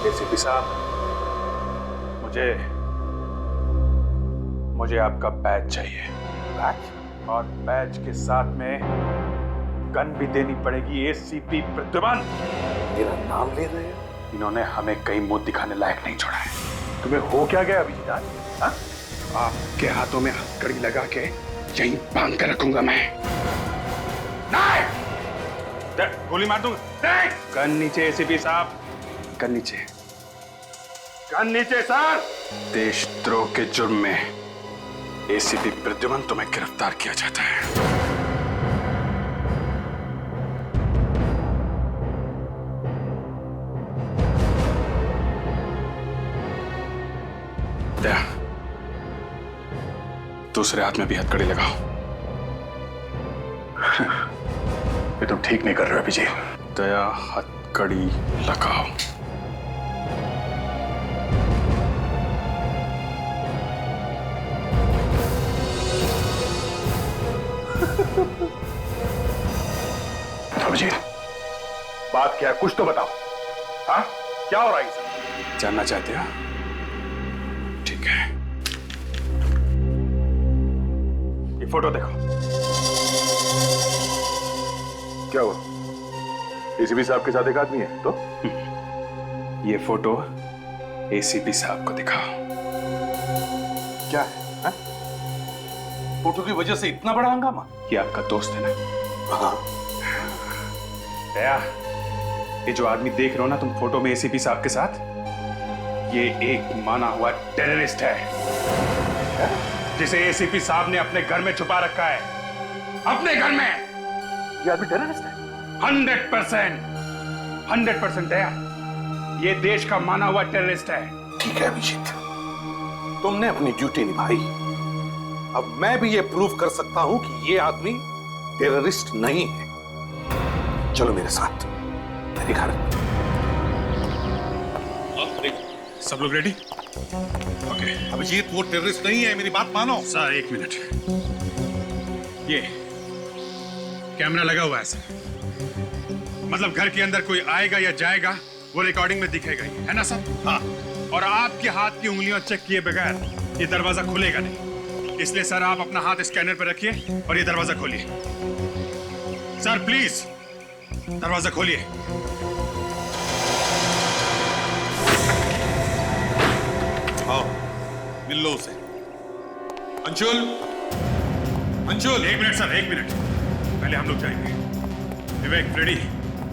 ACP साहब, मुझे मुझे आपका बैच चाहिए। बैच? और बैच के साथ में गन भी देनी पड़ेगी। एसीपी प्रद्युमन, मेरा नाम ले रहे हो? इन्होंने हमें कहीं मुंह दिखाने लायक नहीं छोड़ा है। तुम्हें हो क्या गया अभिजीत आज? हाँ? आपके हाथों में हथकड़ी लगा के यहीं बांध कर रखूंगा मैं। नहीं! गोली मार दूंगा। नहीं! गन नीचे एसीपी साहब, गन नीचे। गन नीचे सर। देशद्रोह के जुर्म में एसीपी प्रद्युमन तुम्हें गिरफ्तार किया जाता है। दूसरे हाथ में भी हथकड़ी लगाओ। ये तुम ठीक नहीं कर रहे हो अभिजीत। दया, हथकड़ी लगाओ। अभिजीत, बात क्या है? कुछ तो बताओ। हाँ, क्या हो रहा है ये सब? जानना चाहते हो? ठीक है, ये फोटो देखो। क्या हुआ? एसीपी साहब के साथ एक आदमी है तो? ये फोटो एसीपी साहब को दिखाओ। क्या है? हाँ? फोटो की वजह से इतना बड़ा हंगामा? ये आपका दोस्त है ना? हाँ। दया, ये जो आदमी देख रहे हो ना तुम फोटो में एसीपी साहब के साथ, ये एक माना हुआ टेररिस्ट है, जिसे एसीपी साहब ने अपने घर में छुपा रखा है। अपने घर में। ये आदमी टेररिस्ट है? 100%, 100% दया, ये देश का माना हुआ टेररिस्ट है। ठीक है अभिजीत, तुमने अपनी ड्यूटी निभाई। अब मैं भी ये प्रूव कर सकता हूं कि ये आदमी टेररिस्ट नहीं है। चलो मेरे साथ मेरे घर। सब लोग रेडी? ओके। अभिजीत, वो टेररिस्ट नहीं है, मेरी बात मानो। सर एक मिनट, ये कैमरा लगा हुआ है सर, मतलब घर के अंदर कोई आएगा या जाएगा वो रिकॉर्डिंग में दिखेगा ही, है ना सर? हाँ। और आपके हाथ की उंगलियां चेक किए बगैर ये दरवाजा खुलेगा नहीं, इसलिए सर आप अपना हाथ स्कैनर पर रखिए और ये दरवाजा खोलिए। सर प्लीज दरवाजा खोलिए। आओ, मिल लो उसे। अंशुल, अंशुल। एक मिनट सर, एक मिनट, पहले हम लोग जाएंगे। विवेक, रेडी?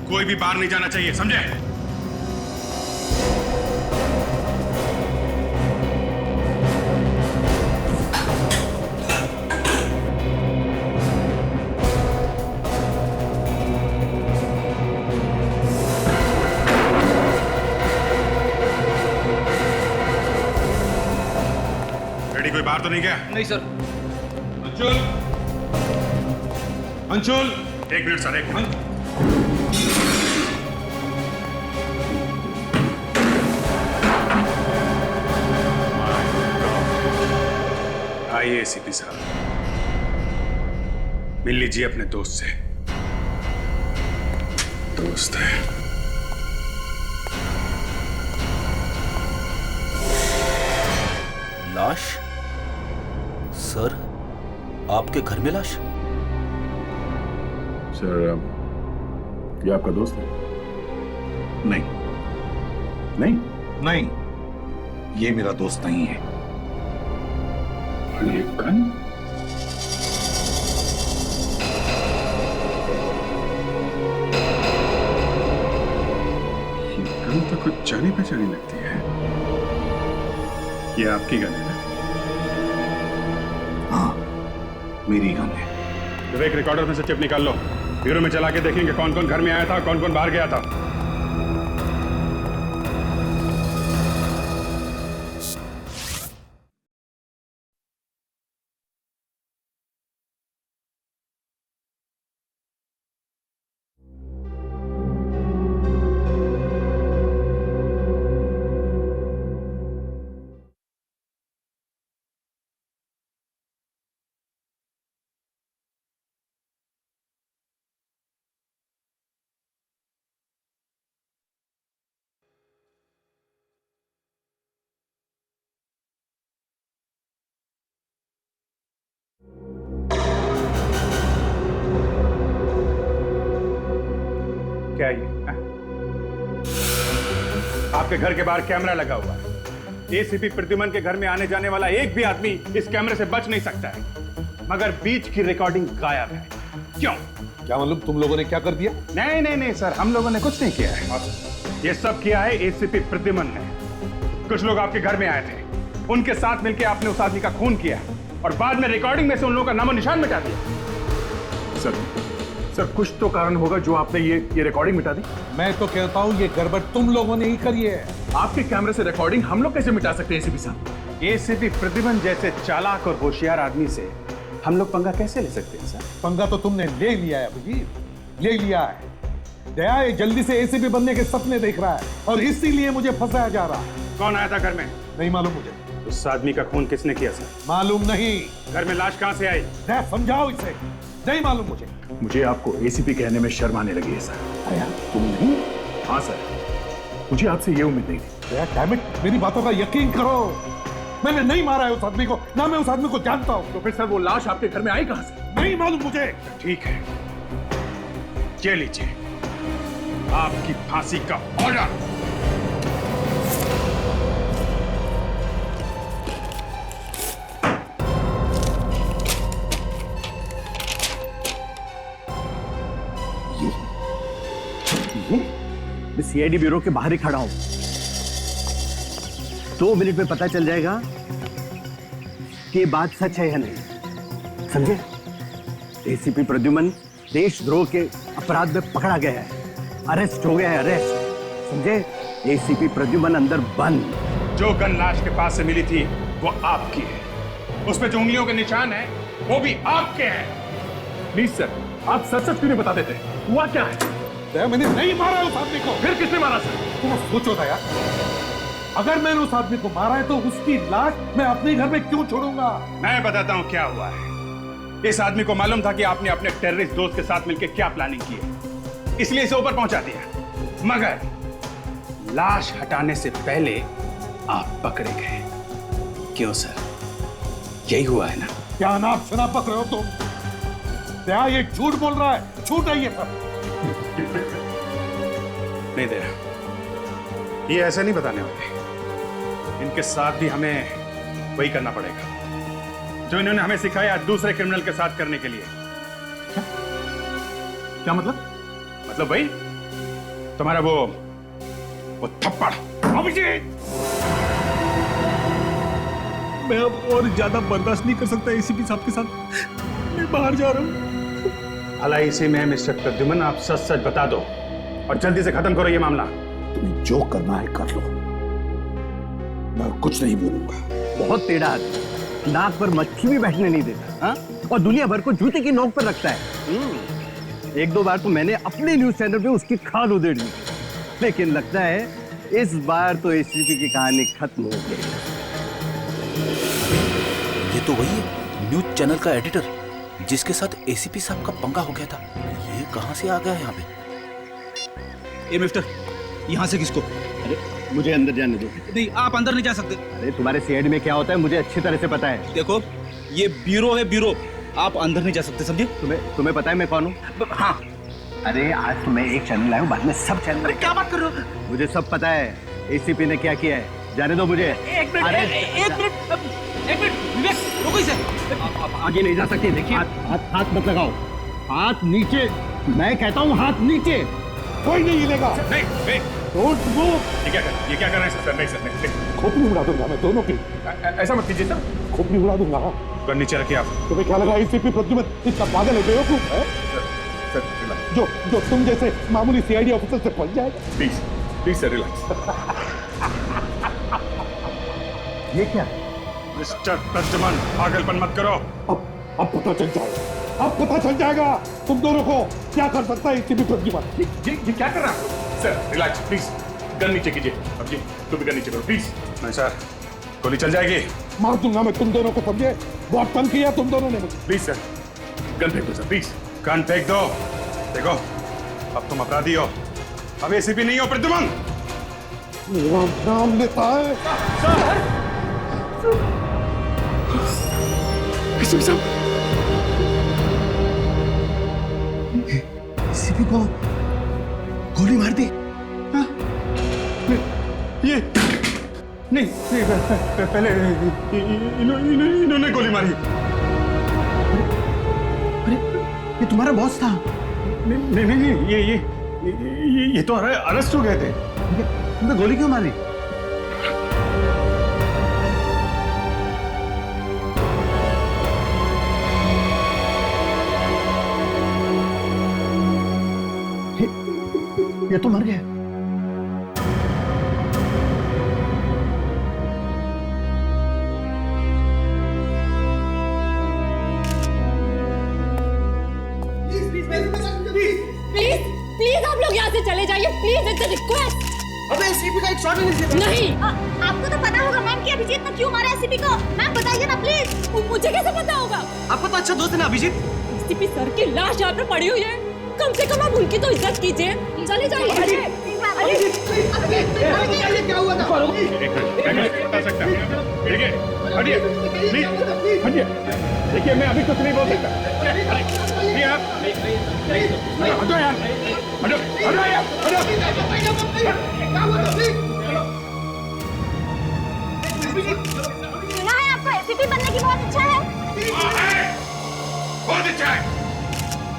कोई भी बाहर नहीं जाना चाहिए, समझे? रेडी? कोई बाहर तो नहीं गया? नहीं सर। अंशुल, अंशुल। एक मिनट सर, एक मिनट। आइए एसीपी साहब, मिल लीजिए अपने दोस्त से। दोस्त है। लाश? सर, आपके घर में लाश? सर, ये आपका दोस्त है? नहीं, नहीं? नहीं, ये मेरा दोस्त नहीं है। ये गन? ये गन तो कुछ जानी पहचानी लगती है। ये आपकी गन है ना? हाँ, मेरी गन है। विवेक, रिकॉर्डर में से चिप निकाल लो, ब्यूरो में चला के देखेंगे कौन कौन घर में आया था, कौन कौन बाहर गया था। आपके घर के बाहर कैमरा लगा हुआ है। एसीपी प्रद्युमन के घर में आने जाने वाला एक भी आदमी इस कैमरे से बच नहीं सकता है, मगर बीच की रिकॉर्डिंग गायब है। क्यों? क्या मालूम तुम लोगों ने क्या कर दिया? नहीं नहीं नहीं सर, हम लोगों ने कुछ नहीं किया है। ये सब किया है एसीपी प्रद्युमन ने। कुछ लोग आपके घर में आए थे, उनके साथ मिलकर आपने उस आदमी का खून किया और बाद में रिकॉर्डिंग में से उन लोगों का नामो निशान मिटा दिया। सर कुछ तो कारण होगा जो आपने ये रिकॉर्डिंग मिटा दी। मैं तो कहता हूँ ये गड़बड़ तुम लोगों ने ही करी है। आपके कैमरे से रिकॉर्डिंग हम लोग कैसे मिटा सकते हैं एसीपी साहब? एसीपी प्रद्युमन जैसे चालाक और होशियार आदमी से हम लोग पंगा कैसे ले सकते हैं सर? पंगा तो तुमने ले लिया है अभिजीत, ले लिया है। दया ये जल्दी से एसीपी बनने के सपने देख रहा है और इसीलिए मुझे फंसाया जा रहा है। कौन आया था घर में? नहीं मालूम मुझे। उस आदमी का खून किसने किया सर? मालूम नहीं। घर में लाश कहां से आई? दया समझाओ इसे, नहीं मालूम मुझे। मुझे आपको एसीपी कहने में शर्म आने लगी है सर। दया तुम नहीं? हाँ सर, मुझे आपसे ये उम्मीद नहीं थी। दया डैम इट, मेरी बातों का यकीन करो। मैंने नहीं मारा है उस आदमी को, ना मैं उस आदमी को जानता हूँ। तो फिर सर वो लाश आपके घर में आई कहां से? नहीं मालूम मुझे। ठीक है, ये लीजिए आपकी फांसी का ऑर्डर। मैं सीआईडी ब्यूरो के बाहर ही खड़ा हूं। 2 मिनट में पता चल जाएगा कि ये बात सच है या नहीं, समझे? एसीपी प्रद्युमन देशद्रोह के अपराध में पकड़ा गया है, अरेस्ट हो गया है, अरेस्ट, समझे? एसीपी प्रद्युमन अंदर बंद। जो गन लाश के पास से मिली थी वो आपकी है, उसमें जो उंगलियों के निशान है वो भी आपके हैं। प्लीज सर, आप सच सच क्यों नहीं बता देते? हुआ क्या है? दया मैंने नहीं मारा उस आदमी को। फिर किसने मारा सर? तुम सोचो दया, अगर मैंने उस आदमी को मारा है तो उसकी लाश मैं अपने घर में क्यों छोड़ूंगा? मैं बताता हूं क्या हुआ है। इस आदमी को मालूम था कि आपने अपने टेररिस्ट दोस्त के साथ मिलकर क्या प्लानिंग की है, इसलिए इसे ऊपर पहुंचा दिया। मगर लाश हटाने से पहले आप पकड़े गए। क्यों सर, यही हुआ है ना? क्या नाप शनाप पक रहे हो तुम? दया ये झूठ बोल रहा है, झूठ है ये सब। नहीं दे, ये ऐसे नहीं बताने वाले। इनके साथ भी हमें वही करना पड़ेगा जो इन्होंने हमें सिखाया दूसरे क्रिमिनल के साथ करने के लिए। क्या मतलब? मतलब वही तुम्हारा वो थप्पड़। अभिजीत, मैं अब और ज्यादा बर्दाश्त नहीं कर सकता एसीपी साहब के साथ। मैं बाहर जा रहा हूं। भला इसी में मिस्टर प्रद्युमन आप सच सच बता दो और जल्दी से खत्म करो ये मामला। तुम्हें जो करना है कर लो, मैं कुछ नहीं बोलूंगा। बहुत टेढ़ा आदमी, नाक पर मक्खी भी बैठने नहीं देता, हाँ? और दुनिया भर को जूते की नोक पर रखता है। 1-2 बार तो मैंने अपने न्यूज चैनल पे उसकी खाल उधेड़ ली, लेकिन लगता है इस बार तो एसीपी की कहानी खत्म हो गई। ये तो वही है न्यूज चैनल का एडिटर जिसके साथ एसीपी साहब का पंगा हो गया था। ये कहां से आ गया यहाँ पे? ए मिस्टर, यहाँ से किसको? अरे मुझे अंदर जाने दो। नहीं, आप अंदर नहीं जा सकते। अरे तुम्हारे सीआईडी में क्या होता है मुझे अच्छी तरह से पता है। देखो, ये ब्यूरो है, ब्यूरो। आप अंदर नहीं जा सकते, समझे? तुम्हें पता है मैं कौन हूँ? हाँ। अरे आज तो मैं एक चैनल लाया हूँ, बाद में सब चैनल। अरे क्या बात कर रहे हो? मुझे सब पता है एसीपी ने क्या किया है, जाने दो मुझे। एक मिनट विवेक, रुको इसे। आप आगे नहीं जा सकते। देखिए हाथ मत लगाओ, हाथ नीचे, मैं कहता हूँ हाथ नीचे। कोई नहीं हिलेगा। नहीं, डोंट मूव। ये क्या कर रहे हैं सर? नहीं सर, नहीं। खोपड़ी उड़ा दूंगा मैं दोनों की। ऐसा मत कीजिए सर। खोपड़ी उड़ा दूंगा। गन नीचे रखिए आप। तुम्हें क्या लगा एसीपी प्रद्युमन इतना पागल है, बेवकूफ है? सर रिलैक्स, जो तुम जैसे मामूली सीआईडी ऑफिसर से फंस जाएगा। Please sir relax. ये क्या? मिस्टर प्रद्युमन पागलपन मत करो। अब पता चल जाएगा, अब पता चल जाएगा तुम दोनों को क्या कर सकता है एसीपी प्रद्युमन। ये क्या कर रहा है सर? रिलैक्स प्लीज, गन नीचे कीजिए। अब जी तुम भी गन नीचे करो प्लीज। नहीं सर, गोली चल जाएगी। मार दूंगा मैं तुम दोनों को, समझे? बहुत तंग किया तुम दोनों ने मुझे। प्लीज सर, गन फेंक दो सर, प्लीज गन फेंक दो। देखो अब तुम अपराधी हो, अब एसीपी नहीं हो प्रद्युमन। मेरा नाम लेता है। एसीपी को गोली मार दी। ये नहीं पहले इन्होंने गोली मारी। अरे ये तुम्हारा बॉस था? नहीं ये तो अरेस्ट हो गए थे। तुमने गोली क्यों मारी? ये तो मर गया। प्लीज आप लोग यहाँ से चले जाइए प्लीज, इट्स अ रिक्वेस्ट। अबे एसीपी का एक शॉट ही नहीं। नहीं आपको तो पता होगा मैम कि अभिजीत ने क्यों मारा एसीपी को। मैम बताइए ना प्लीज। मुझे कैसे पता होगा? आपका तो अच्छा दोस्त है ना अभिजीत। एसीपी सर की लाश यहाँ पे पड़ी हुई है, कम से कम आप उनकी तो इज्जत कीजिए। चले जाइए। क्या हुआ था? देखिए हटिए, हटिए। देखिए मैं अभी कुछ नहीं बोल सकता। हटो यार, हटो यार, हटो। सुना है आपको एसीपी बनने की बहुत इच्छा है। बहुत अच्छा है।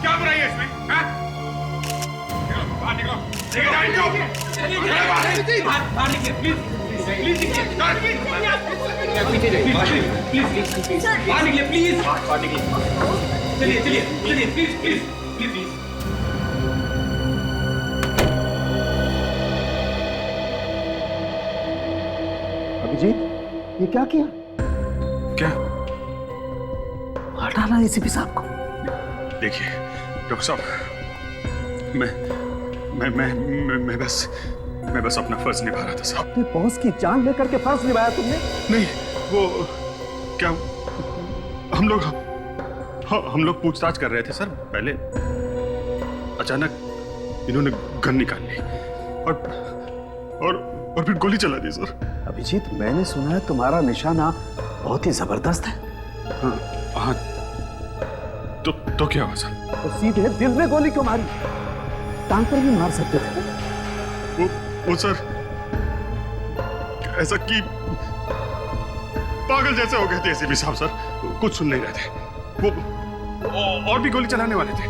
क्या बुराई है इसमें? बाहर निकलो। बाहर निकलिए प्लीज। बाहर निकलिए प्लीज। चलिए प्लीज। अभिजीत ये क्या किया? क्या? हटाना एसीपी साहब को। देखिए डॉक्टर साहब, मैं बस अपना फर्ज निभा रहा था साहब। अपने बॉस की जान लेकर के फर्ज निभाया तुमने? नहीं वो क्या, हम लोग पूछताछ कर रहे थे सर। पहले अचानक इन्होंने गन निकाल ली और फिर गोली चला दी सर। अभिजीत मैंने सुना है तुम्हारा निशाना बहुत ही जबरदस्त है। हाँ तो क्या हुआ सर? तो सीधे दिल में गोली क्यों मारी? टांग पर भी मार सकते थे। वो सर ऐसा कि पागल जैसे हो गए थे एसीपी साहब सर, कुछ सुन नहीं रहे थे। वो और भी गोली चलाने वाले थे।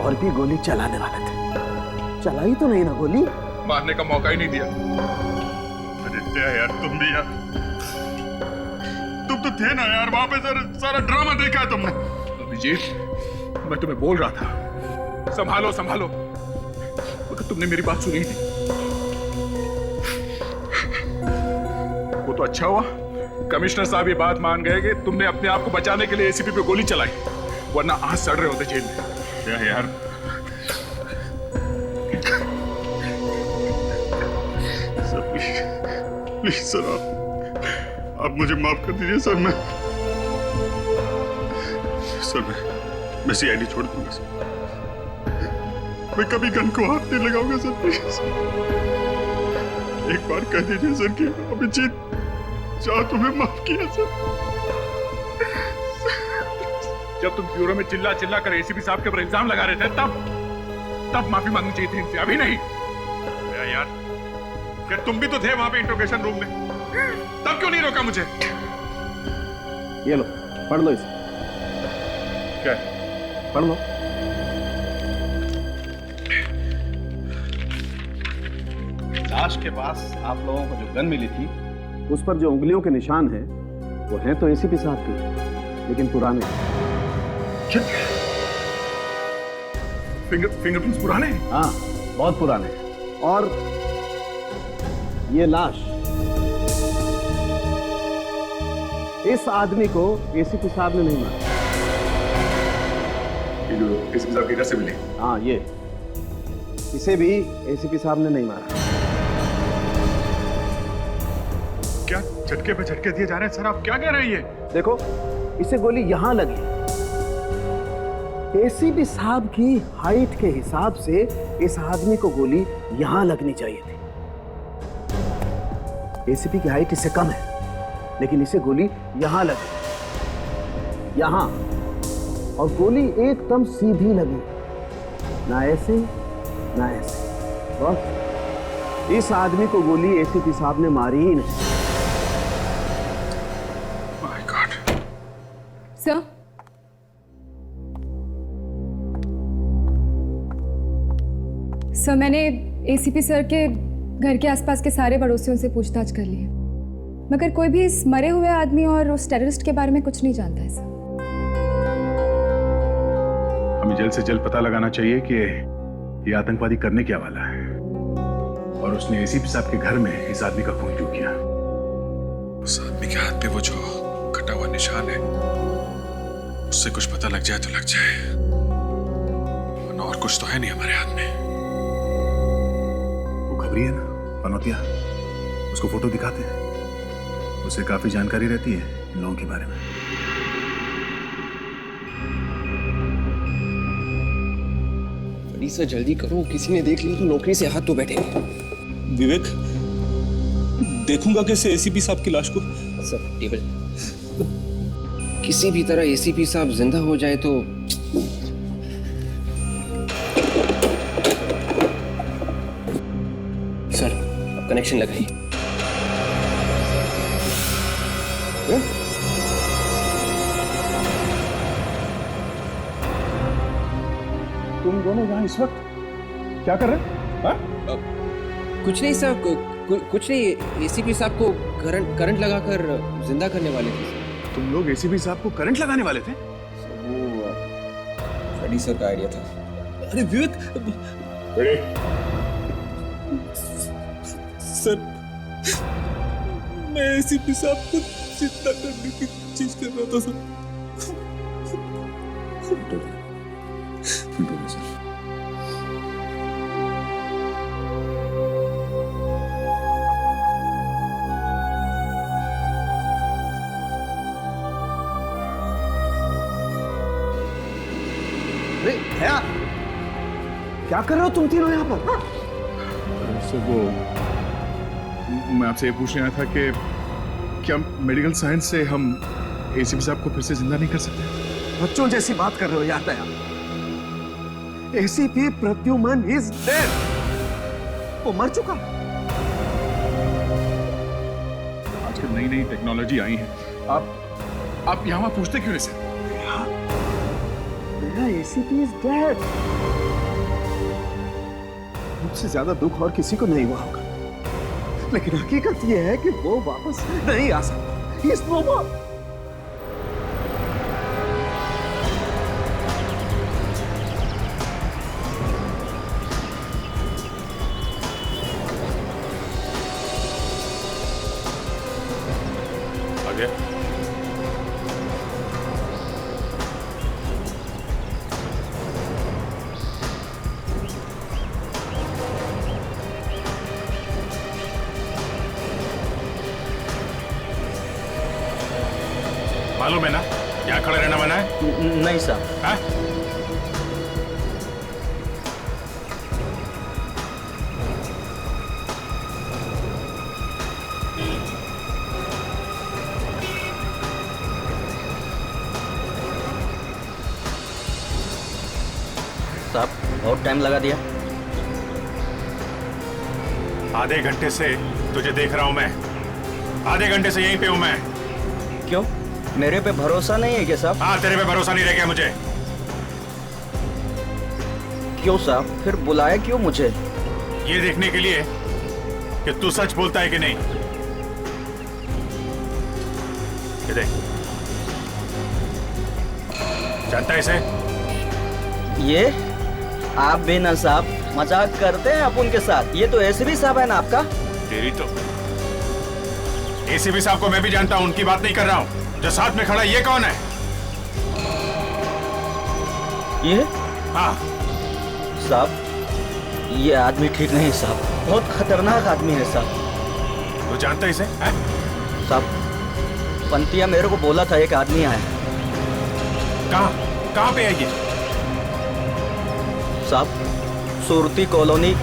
और भी गोली चलाने वाले थे? चलाई तो नहीं ना गोली? मारने का मौका ही नहीं दिया। अरे यार तुम भी यार, तुम तो थे ना यार वहां पे सर, सारा ड्रामा देखा है तुमने। अभिजीत मैं तुम्हें बोल रहा था संभालो, मगर तुमने मेरी बात सुनी नहीं। वो तो अच्छा हुआ कमिश्नर साहब ये बात मान गए कि तुमने अपने आप को बचाने के लिए एसीपी पे गोली चलाई, वरना आज सड़ रहे होते जेल में। क्या यार सर, प्लीज सर आप मुझे माफ कर दीजिए सर। मैं सीआईडी छोड़ दूंगा सर। मैं कभी गन को हाथ नहीं लगाऊंगा सर, प्लीज। एक बार कह दीजिए सर कि अभिजीत चाह तुम्हें माफ किया सर। जब तुम ब्यूरो में चिल्ला कर एसीपी साहब के ऊपर इल्जाम लगा रहे थे तब माफी मांगनी चाहिए थी इनसे, अभी नहीं। यार क्या तुम भी तो थे वहां पे इंट्रोगेशन रूम में, तब क्यों नहीं रोका मुझे? ये लो पढ़ लो इसे। क्या पढ़ लो। लाश के पास आप लोगों को जो गन मिली थी उस पर जो उंगलियों के निशान हैं वो हैं तो एसीपी साहब के, लेकिन पुराने। फिंगरप्रिंट्स पुराने? हाँ बहुत पुराने। और ये लाश इस आदमी को एसीपी साहब ने नहीं मारा। ये जो एसीपी साहब की कैसे मिली? हाँ ये इसे भी एसीपी साहब ने नहीं मारा। क्या झटके पे झटके दिए जा रहे हैं सर? आप क्या कह रहे हैं? ये देखो इसे गोली यहां लगी। एसीपी साहब की हाइट के हिसाब से इस आदमी को गोली यहां लगनी चाहिए थी। एसीपी की हाइट इससे कम है, लेकिन इसे गोली यहां लगी, यहां, और गोली एकदम सीधी लगी, ना ऐसे ना ऐसे। बस इस आदमी को गोली एसीपी साहब ने मारी ही नहीं। My God. सर, मैंने एसीपी सर के घर के आसपास के सारे पड़ोसियों से पूछताछ कर ली है, मगर कोई भी इस मरे हुए आदमी और उस टेररिस्ट के बारे में कुछ नहीं जानता है सर। हमें जल्द से जल्द पता लगाना चाहिए कि ये आतंकवादी करने क्या वाला है, और उसने एसीपी साहब के घर में इस आदमी का खून क्यों किया। उस आदमी के हाथ पे वो जो कटा हुआ निशान है, उससे कुछ पता लग जाए तो लग जाए, वरना और कुछ तो है नहीं हमारे हाथ में। वो खबरी है ना, पनौतिया, उसको फोटो दिखाते हैं, उसे काफी जानकारी रहती है इन लोगों के बारे में। सर जल्दी करो, किसी ने देख लिया तो नौकरी से हाथ तो बैठेंगे। विवेक, देखूंगा कैसे एसीपी साहब की लाश को। सर टेबल, किसी भी तरह एसीपी साहब जिंदा हो जाए तो। सर अब कनेक्शन लगाइए। तुम दोनों यहाँ इस वक्त क्या कर रहे हैं? कुछ नहीं सर, कुछ नहीं, एसीपी साहब को करंट लगाकर जिंदा करने वाले थे। तुम लोग एसीपी साहब को करंट लगाने वाले थे? वो फ्रेडी सर का आइडिया था। अरे विवेक, सर मैं एसीपी साहब को जिंदा करने की कोशिश कर रहा था सर। भैया, क्या कर रहे हो तुम तीनों यहाँ पर? सर वो मैं आपसे ये पूछने आया था कि क्या मेडिकल साइंस से हम एसीपी साहब को फिर से जिंदा नहीं कर सकते? बच्चों जैसी बात कर रहे हो यार दया। एसीपी प्रद्युमन इज डेड, वो मर चुका। आजकल नई नई टेक्नोलॉजी आई है, आप यहाँ पूछते क्यों नहीं सर? ACP is dead. मुझसे ज्यादा दुख और किसी को नहीं हुआ होगा, लेकिन हकीकत यह है कि वो वापस नहीं आ सकता। He is no more. आगे मालूम है ना यहाँ खड़े रहना मना है? नहीं साहब। हाँ? साहब बहुत टाइम लगा दिया। आधे घंटे से तुझे देख रहा हूं मैं, आधे घंटे से यहीं पे हूं मैं। क्यों, मेरे पे भरोसा नहीं है क्या साहब? हाँ, तेरे पे भरोसा नहीं रह गया मुझे। क्यों साहब, फिर बुलाया क्यों मुझे? ये देखने के लिए कि तू सच बोलता है कि नहीं। ये देख, जानता है इसे? ये आप भी ना साहब मजाक करते हैं आप उनके साथ। ये तो एसीपी साहब है ना आपका। तेरी तो एसीपी साहब को मैं भी जानता हूं, उनकी बात नहीं कर रहा हूं। जो साथ में खड़ा ये कौन है? ये? हाँ साहब, ये आदमी ठीक नहीं साहब, बहुत खतरनाक आदमी है साहब। तू जानता है इसे? साहब, पंतिया मेरे को बोला था एक आदमी आया। कहाँ पे है ये? साहब, सुरती कॉलोनी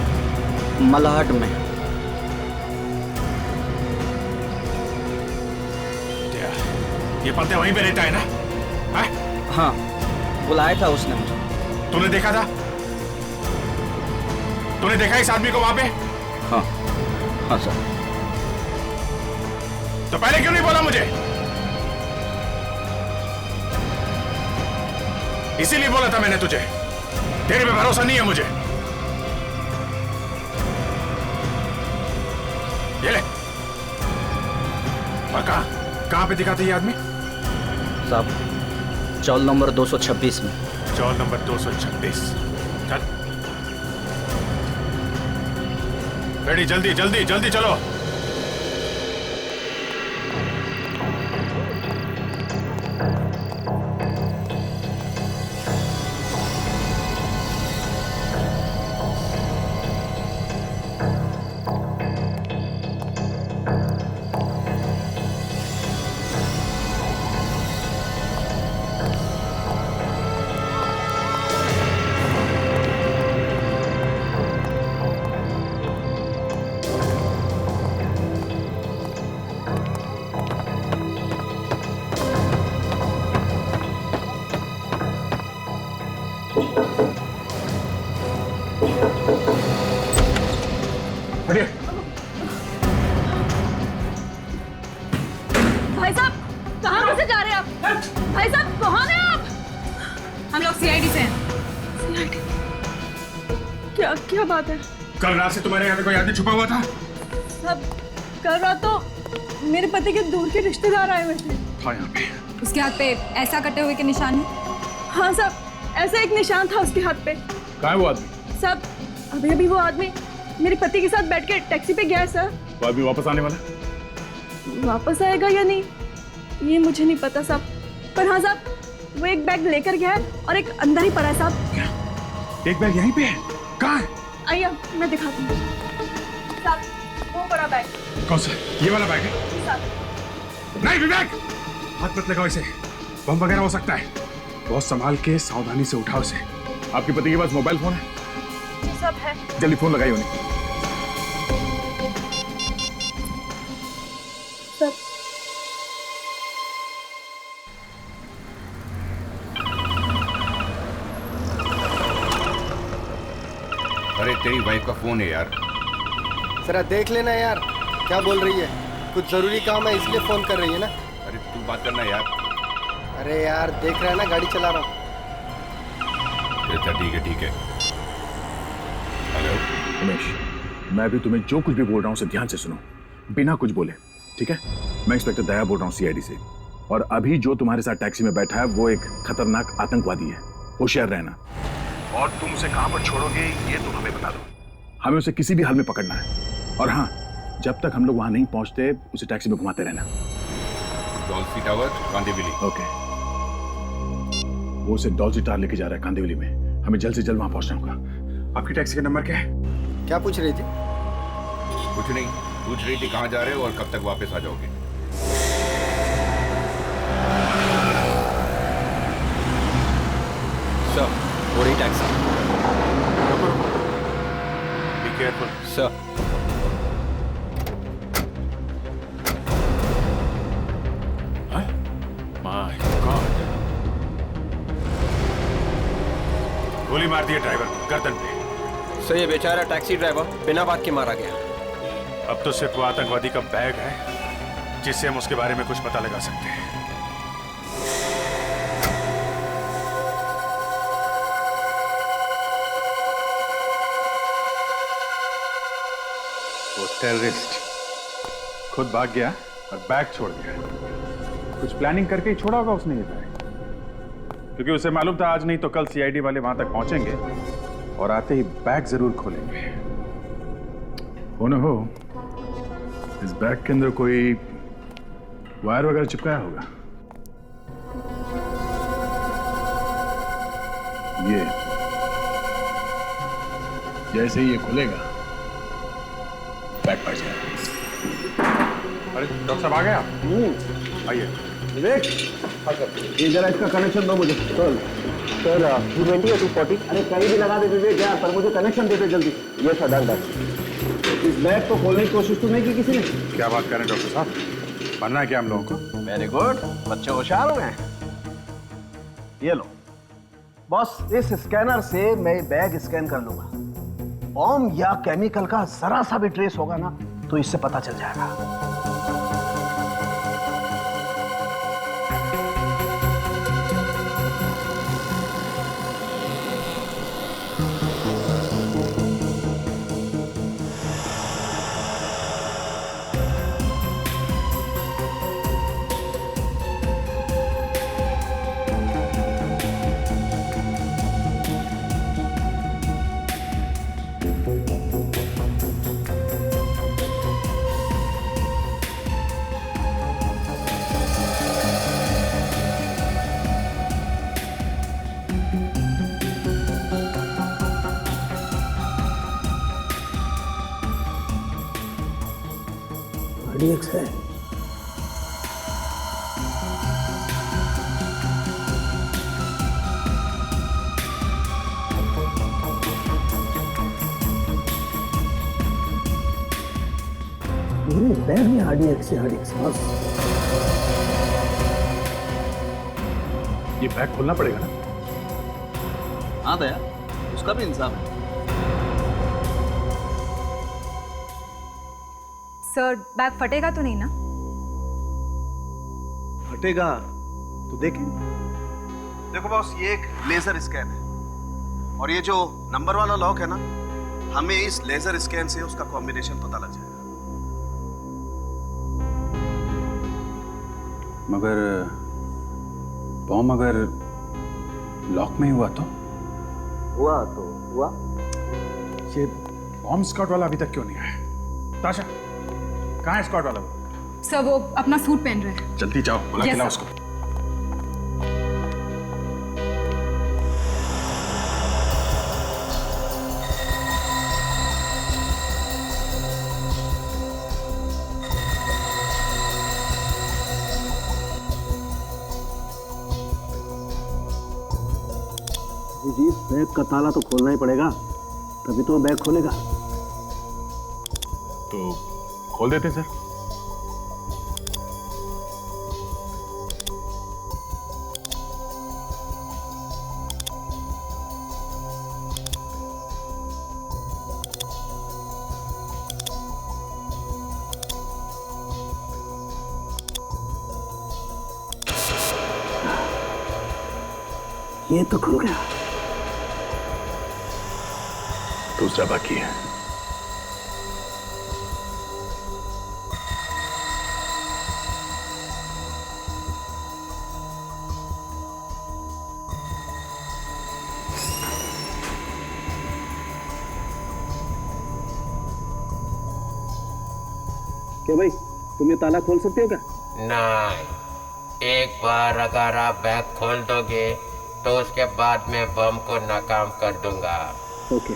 मलाड में। ये पंते वहीं पे रहता है ना? हाँ, बुलाया था उसने मुझे। तूने देखा था? तूने देखा इस आदमी को वहां पे? हाँ। हाँ सर। तो पहले क्यों नहीं बोला मुझे? इसीलिए बोला था मैंने तुझे, तेरे पे भरोसा नहीं है मुझे। ये ले। और कहां पे दिखा था ये आदमी? साहब चौल नंबर 226 में। चौल नंबर 226। चल रेडी, जल्दी जल्दी जल्दी चलो। भाई साहब कहाँ कैसे जा रहे हैं आप? भाई साहब कौन है आप? हम लोग सीआईडी से हैं। सीआईडी? क्या क्या बात है? कल रात से तुम्हारे यहाँ पे कोई आदमी छुपा हुआ था? सब कल रात तो मेरे पति के दूर के रिश्तेदार आए हुए थे। था यहाँ पे। उसके हाथ पे ऐसा कटे हुए के निशान है। हाँ साहब, ऐसा एक निशान था उसके हाथ पे। कहाँ है वो आदमी? साहब अभी अभी वो आदमी मेरे पति के साथ बैठ के टैक्सी पे गया है सर। वो अभी वापस आने वाला? वापस आएगा या नहीं ये मुझे नहीं पता साहब, पर हाँ साहब वो एक बैग लेकर गया है और एक अंदर ही पड़ा है साहब। क्या? एक बैग यहीं पे है? कहाँ है? आइए मैं दिखाती हूँ साहब, वो बड़ा बैग। कौन सा? ये वाला बैग है? जी साहब। नहीं विवेक, हाथ मत लगाओ इसे, बम वगैरह हो सकता है। बहुत संभाल के सावधानी से उठाओ इसे। आपके पति के पास मोबाइल फोन है? जी सब है। जल्दी फोन लगाइए उन्हें। सब अरे तेरी वाइफ का फोन है यार। जरा देख लेना यार क्या बोल रही है, कुछ जरूरी काम है इसलिए फोन कर रही है ना। अरे तू बात करना यार। अरे यार देख रहा है ना गाड़ी चला रहा हूँ। अच्छा ठीक है ठीक है। हेलो उमेश, मैं भी तुम्हें जो कुछ भी बोल रहा हूँ उसे ध्यान से सुनो, बिना कुछ बोले, ठीक है? मैं इंस्पेक्टर दया बोल रहा हूँ सीआईडी से, और अभी जो तुम्हारे साथ टैक्सी में बैठा है वो एक खतरनाक आतंकवादी है, होशियार रहना। और तुम उसे कहां पर छोड़ोगे ये तुम हमें बता दो, हमें उसे किसी भी हाल में पकड़ना है। और हाँ, जब तक हम लोग वहां नहीं पहुंचते उसे टैक्सी में घुमाते रहना। डॉल्फी टावर कांदिवली। ओके, वो उसे डॉल्फी टावर लेके जा रहा है कांदिवली में, हमें जल्द से जल्द वहां पहुंचना होगा। आपकी टैक्सी का नंबर क्या है? क्या पूछ रही थी? कुछ नहीं, पूछ रही थी कहाँ जा रहे हो और कब तक वापस आ जाओगे। सर वो रही taxi. Be careful sir. My God, गोली मार दी है ड्राइवर को गर्दन पे। सर ये बेचारा टैक्सी ड्राइवर बिना बात के मारा गया। अब तो सिर्फ वो आतंकवादी का बैग है जिससे हम उसके बारे में कुछ पता लगा सकते हैं। वो टेररिस्ट खुद भाग गया और बैग छोड़ गया। कुछ प्लानिंग करके ही छोड़ा होगा उसने ये बैग, क्योंकि उसे मालूम था आज नहीं तो कल सीआईडी वाले वहां तक पहुंचेंगे और आते ही बैग जरूर खोलेंगे। हो न हो इस बैग के अंदर कोई वायर वगैरह चिपकाया होगा। ये जैसे ही ये खुलेगा बैग फट जाएगा। अरे डॉक्टर साहब आ गया? आइए। विवेक, ये जरा इसका कनेक्शन दो मुझे। सर 220 या 240? अरे कहीं भी लगा दे विवेक यार, पर मुझे कनेक्शन दे दे जल्दी। ये सर डन डन। इस बैग को खोलने की कोशिश तो नहीं की किसी ने? क्या बात कर रहे हैं डॉक्टर साहब, बनना है क्या हम लोगों को? वेरी गुड, बच्चे होशियार हो गए। ये लो बॉस, इस स्कैनर से मैं बैग स्कैन कर लूंगा। बॉम्ब या केमिकल का जरा सा भी ट्रेस होगा ना तो इससे पता चल जाएगा। RDX है। पूरे बैग में RDX है, RDX बस। ये बैग खोलना पड़ेगा ना? हाँ दया, उसका भी इंसाफ है। सर, बैग फटेगा तो नहीं ना? फटेगा तो देखें। देखो बॉस, ये एक लेजर स्कैन है और ये जो नंबर वाला लॉक है ना, हमें इस लेजर स्कैन से उसका कॉम्बिनेशन पता लग जाएगा। मगर बॉम्ब अगर लॉक में हुआ तो? हुआ तो हुआ। ये बॉम्ब स्क्वाड वाला अभी तक क्यों नहीं आया? ताशा, कहाँ है स्क्वाड वाला? सर, वो अपना सूट पहन रहे हैं। जल्दी जाओ, बुला के लाओ उसको। जी, बैग का ताला तो खोलना ही पड़ेगा, तभी तो बैग खोलेगा। तो खोल देते सर। ये तो खुल गया। दूसरा बाकी है। क्या भाई, तुम ये ताला खोल सकते हो क्या? नहीं, एक बार अगर आप बैग खोल दोगे तो उसके बाद मैं बम को नाकाम कर दूंगा। ओके।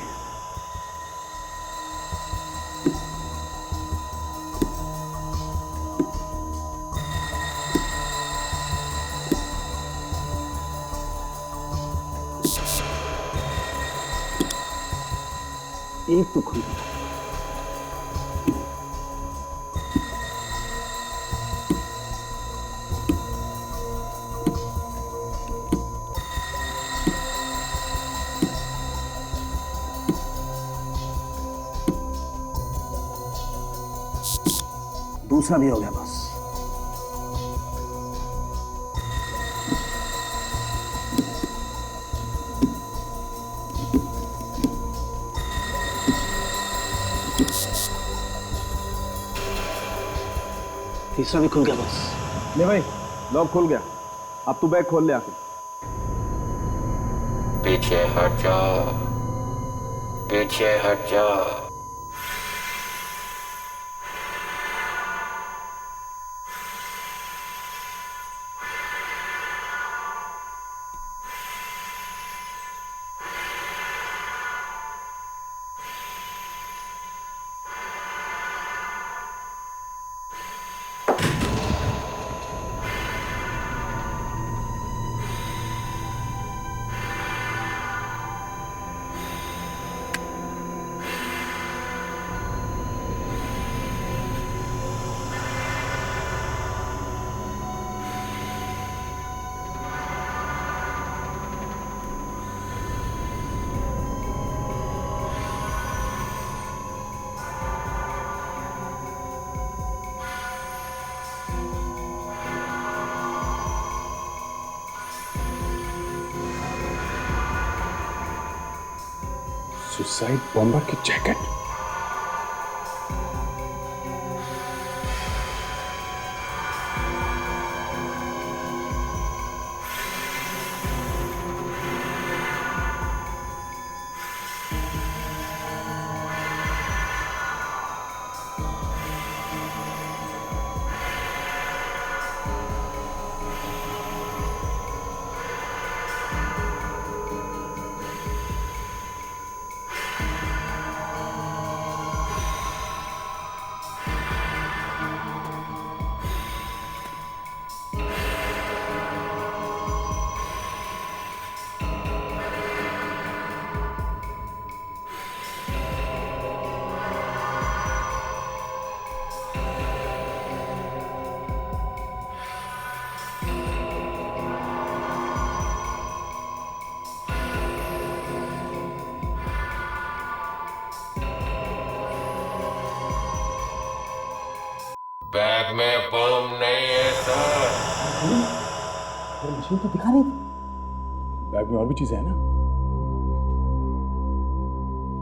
एक तो खुल गया। दूसरा भी हो गया बस। तीसरा भी खुल गया बस। ले भाई, लॉक खुल गया। अब तू बैग खोल ले आके। पीछे हट जाओ, पीछे हट जाओ। सुसाइड बॉम्बर की जैकेट। बैग में बम नहीं है सर। मशीन तो दिखा नहीं। बैग में और भी चीजें हैं ना।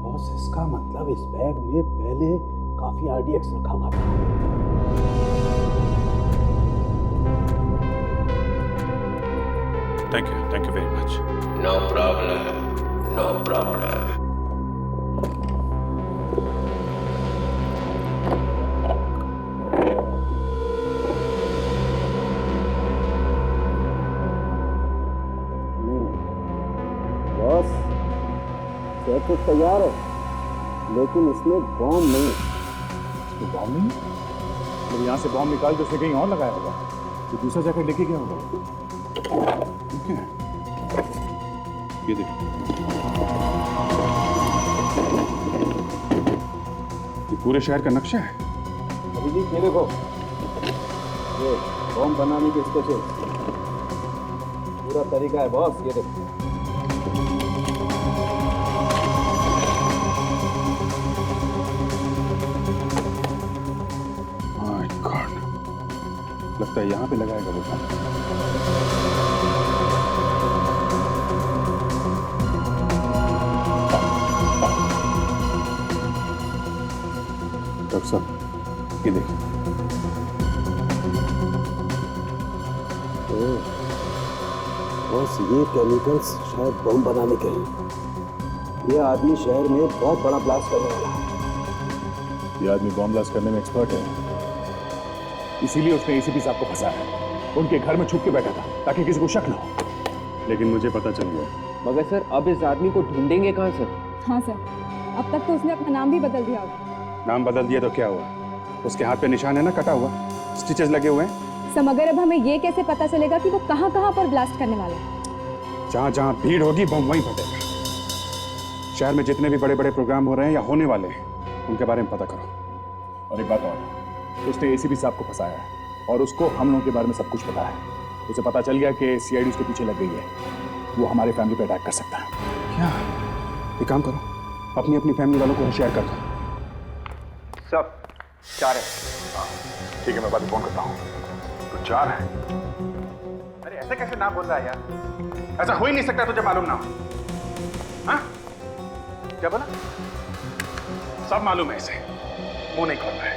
बॉस, इसका मतलब इस बैग में पहले काफी आरडीएक्स रखा हुआ था। Thank you very much. No problem, no problem. Boss, jacket तैयार है, लेकिन इसमें बॉम्ब नहीं है। तो बॉम्ब नहीं? जब यहाँ से बॉम्ब निकाल के उसने कहीं और लगाया होगा, तो दूसरा जैकेट लेके गया होगा। ठीक है, ये देखो, ये पूरे शहर का नक्शा है। अभी जी ये देखो, ये बॉम्ब बनाने के स्पेशल पूरा तरीका है बॉस, ये देखो। माय गॉड, लगता है यहाँ पे लगाएगा वो बम। डॉक्टर साहब, ये देखिए। बॉस, ये केमिकल्स शायद बम बनाने के हैं। ये आदमी शहर में बहुत बड़ा ब्लास्ट करने वाला है। ये आदमी बॉम्ब ब्लास्ट करने में एक्सपर्ट है, इसीलिए उसने एसीपी साहब को फंसाया है। उनके घर में छुप के बैठा था ताकि किसी को शक न हो। लेकिन मुझे पता चल गया। मगर सर, अब इस आदमी को ढूंढेंगे कहाँ सर? हाँ सर, अब तक तो उसने अपना नाम भी बदल दिया होगा। नाम बदल दिया तो क्या हुआ? उसके हाथ पे निशान है ना, कटा हुआ, स्टिचेस लगे हुए हैं। सर, मगर अब हमें ये कैसे पता चलेगा कि वो कहाँ कहाँ पर ब्लास्ट करने वाला है? जहाँ जहाँ भीड़ होगी बम वहीं फटेगा। शहर में जितने भी बड़े बड़े प्रोग्राम हो रहे हैं या होने वाले हैं, उनके बारे में पता करो। और एक बात और, उसने एसीपी साहब को फंसाया है और उसको हम लोगों के बारे में सब कुछ पता है। उसे पता चल गया कि सीआईडी उसके पीछे लग गई है, वो हमारे फैमिली पे अटैक कर सकता है। क्या? एक काम करो, अपनी अपनी फैमिली वालों को होशियार कर दो। सब 4 है। ठीक है, मैं बाद में फोन करता हूँ। तो 4 है? अरे ऐसे कैसे नाम बोल रहा है यार? ऐसा हो ही नहीं सकता तुझे मालूम ना हो। हाँ? क्या बोला? सब मालूम है इसे, मुंह नहीं खोल रहा है।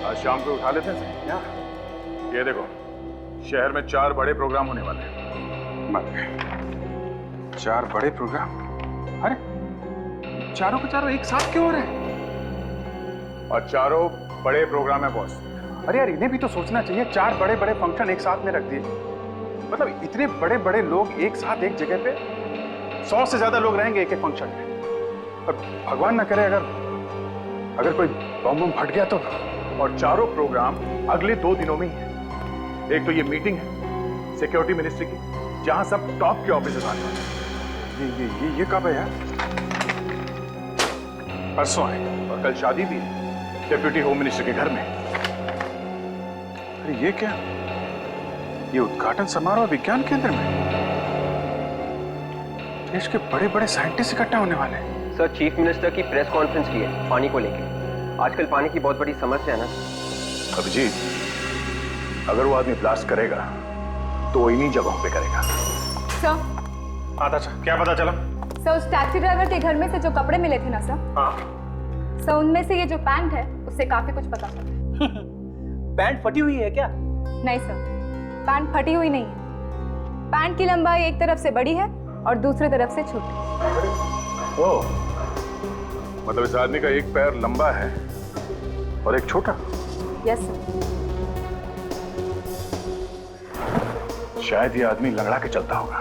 आज शाम को उठा लेते हैं क्या? ये देखो, शहर में 4 बड़े प्रोग्राम होने वाले हैं। मर गए। 4 बड़े प्रोग्राम? अरे चारों के चारों एक साथ क्यों हो रहे हैं? और 4 बड़े प्रोग्राम है बॉस। अरे यार, इन्हें भी तो सोचना चाहिए। 4 बड़े बड़े फंक्शन एक साथ में रख दिए, मतलब इतने बड़े बड़े लोग एक साथ एक जगह पे, 100 से ज्यादा लोग रहेंगे एक एक फंक्शन में। और भगवान ना करे अगर कोई बम फट गया तो। और 4 प्रोग्राम अगले 2 दिनों में ही है। एक तो ये मीटिंग है सिक्योरिटी मिनिस्ट्री की, जहां सब टॉप के ऑफिसर्स आने वाले हैं। ये कब है यार? परसों है। और कल शादी भी है डिप्यूटी होम मिनिस्टर के घर में। अरे ये क्या? ये उद्घाटन समारोह विज्ञान केंद्र में। देश के बड़े बड़े साइंटिस्ट इकट्ठा होने वाले हैं। सर, चीफ मिनिस्टर की प्रेस कॉन्फ्रेंस की है पानी को लेकर। आजकल पानी की बहुत बड़ी समस्या है ना। अभिजीत, अगर वो आदमी ब्लास्ट करेगा तो वो इन्हीं जगहों पे करेगा। सर, अच्छा, क्या पता चला? सर, उस टैक्सी ड्राइवर के घर में से जो कपड़े मिले थे ना सर, सर उनमें से ये जो पैंट है उससे काफी कुछ पता चला। पैंट फटी हुई है क्या? नहीं सर, पैंट फटी हुई नहीं है। पैंट की लंबाई एक तरफ से बड़ी है और दूसरी तरफ से छोटी। ओह, मतलब इस आदमी का एक पैर लंबा है और एक छोटा। Yes sir. शायद ये आदमी लंगड़ा के चलता होगा।